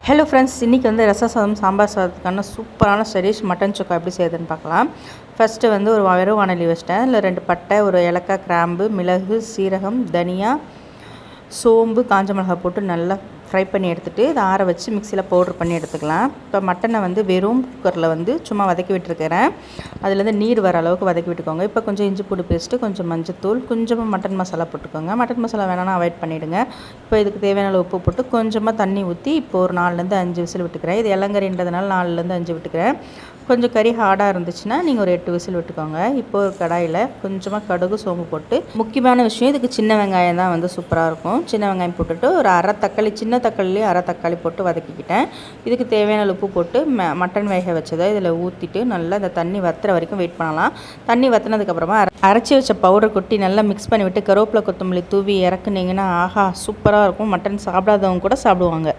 Hello friends, இன்றைக்கி வந்து ரசம் சாதம் சாம்பார் சாதத்துக்கான சூப்பரான ஸ்டடிஷ் மட்டன் சுக்கா எப்படி செய்யுதுன்னு பார்க்கலாம். ஃபஸ்ட்டு வந்து ஒரு வெறும் வாணலி வச்சிட்டேன். அதில் 2 பட்டை, ஒரு ஏலக்காய், கிராம்பு, மிளகு, சீரகம், தனியா, சோம்பு, காஞ்ச மிளகாய் போட்டு நல்லா ஃப்ரை பண்ணி எடுத்துகிட்டு இதை ஆற வச்சு மிக்சியில் பவுட்ரு பண்ணி எடுத்துக்கலாம். இப்போ மட்டனை வந்து வெறும் குக்கரில் வந்து சும்மா வதக்கி விட்டுருக்கிறேன். அதுலேருந்து நீர் வர அளவுக்கு வதக்கி விட்டுக்கோங்க. இப்போ கொஞ்சம் இஞ்சி பூண்டு பேஸ்ட்டு, கொஞ்சம் மஞ்சத்தூள், கொஞ்சமாக மட்டன் மசாலா போட்டுக்கோங்க. மட்டன் மசாலா வேணாம்னா அவாய்ட் பண்ணிவிடுங்க. இப்போ இதுக்கு தேவையான உப்பு போட்டு கொஞ்சமாக தண்ணி ஊற்றி இப்போ ஒரு 4லேருந்து 5 விசில் விட்டுக்கிறேன். இது இளங்கறின்றதுனால 4லேருந்து 5 விட்டுக்கிறேன். கொஞ்சம் கறி ஹார்டாக இருந்துச்சுன்னா நீங்கள் ஒரு 8 விசில் விட்டுக்கோங்க. இப்போ ஒரு கடாயில் கொஞ்சமாக கடுகு, சோம்பு போட்டு, முக்கியமான விஷயம் இதுக்கு சின்ன வெங்காயம் தான் வந்து சூப்பராக இருக்கும். சின்ன வெங்காயம் போட்டுட்டு ஒரு அரை தக்காளி, சின்ன தக்காளிலேயே அரை தக்காளி போட்டு வதக்கிக்கிட்டேன். இதுக்கு தேவையான உப்பு போட்டு மட்டன் வேக வச்சதை இதில் ஊற்றிட்டு நல்லா இந்த தண்ணி வத்துற வரைக்கும் வெயிட் பண்ணலாம். தண்ணி வற்றினதுக்கப்புறமா அரைச்சி வச்ச பவுடர் கொட்டி நல்லா மிக்ஸ் பண்ணிவிட்டு கருவேப்பிலை, கொத்தமல்லி தூவி இறக்குனீங்கன்னா ஆஹா சூப்பராக இருக்கும். மட்டன் சாப்பிடாதவங்க கூட சாப்பிடுவாங்க.